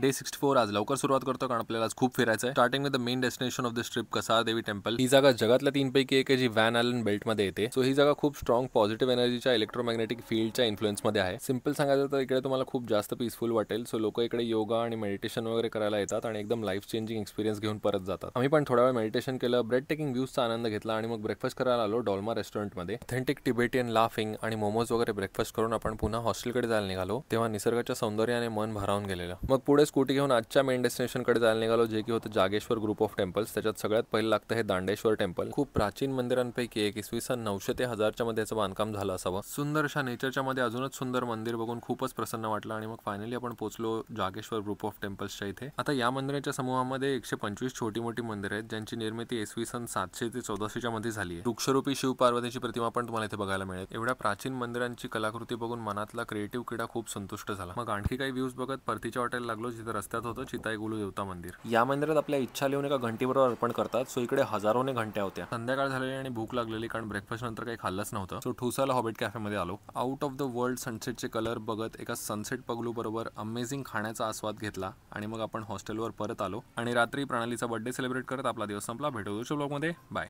Day 64 आज लवकर सुरुवात करतो कारण आपल्याला आज खूप फिरायचं आहे. Starting with the main destination of this trip Kasar देवी टेम्पल. ही जागा जगातल्या 3 पैकी एक आहे जी व्हॅन आयलंड बेल्ट मध्ये येते. सो ही जागा खूप स्ट्रॉंग पॉझिटिव्ह एनर्जीच्या इलेक्ट्रोमॅग्नेटिक फील्डच्या इन्फ्लुएन्स मध्ये आहे. सिंपल सांगायचं तर इकडे तुम्हाला खूप जास्त पीसफुल वाटेल. सो लोक इकडे योगा आणि मेडिटेशन वगैरे करायला येतात आणि एकदम लाईफ चेंजिंग एक्सपिरियन्स घेऊन परत जातात. आम्ही पण थोडा वेळ मेडिटेशन केलं, ब्रेड टेकिंग व्ह्यूजचा आनंद घेतला आणि मग ब्रेकफास्ट करायला आलो डॉल्मा रेस्टॉरंटमध्ये. ऑथेंटिक टिबेटियन लाफिंग आणि मोमोज वगैरे ब्रेकफास्ट करून आपण पुन्हा हॉस्टेलकडे जायला निघालो. तेव्हा निसर्गाच्या सौंदर्याने मन भारावून गेलेलं. मग पुढे स्कूटी घेऊन आजच्या मेन डेस्टिनेशनकडे जायला निघालो, जे की होतं जागेश्वर ग्रुप ऑफ टेम्पल्स. त्याच्यात सगळ्यात पहिलं लागतं हे दांडेश्वर टेम्पल. खूप प्राचीन मंदिरांपैकी एक, इसवी सन 900 ते 1000च्या मध्ये याचं बांधकाम झालं असावं. सुंदर अशा नेचरच्या मध्ये अजूनच सुंदर मंदिर बघून खूपच प्रसन्न वाटलं आणि मग फायनली आपण पोहोचलो जागेश्वर ग्रुप ऑफ टेम्पल्सच्या इथे. आता या मंदिराच्या समूहामध्ये 125 छोटी मोठी मंदिरं आहेत, ज्यांची निर्मिती इसवी सन 700 ते 1400च्या मध्ये झाली आहे. वृक्षरूपी शिव पार्वतीची प्रतिमा पण तुम्हाला इथे बघायला मिळेल. एवढ्या प्राचीन मंदिरांची कलाकृती बघून मनातला क्रिएटिव्ह किडा खूप संतुष्ट झाला. मग आणखी काही व्ह्यूज बघत परतीच्या हॉटेल लागलो, जिथे रस्त्यात होतं चिताईगुलू देवता मंदिर. या मंदिरात आपल्या इच्छा लिहून एका घंटीबरोबर अर्पण करतात. सो इकडे हजारोने घंट्या होत्या. संध्याकाळ झालेली आणि भूक लागलेली, कारण ब्रेकफास्ट नंतर काही खाल्लंच नव्हतं. सो ठुसाला हॉबिट कॅफे मध्ये आलो. आउट ऑफ द वर्ल्ड सनसेटचे कलर बघत एका सनसेट पगलू बरोबर अमेझिंग खाण्याचा आस्वाद घेतला आणि मग आपण हॉस्टेलवर परत आलो आणि रात्री प्रणालीचा बर्थडे सेलिब्रेट करत आपला दिवस संपला. भेटू दुसऱ्या ब्लॉगमध्ये. बाय.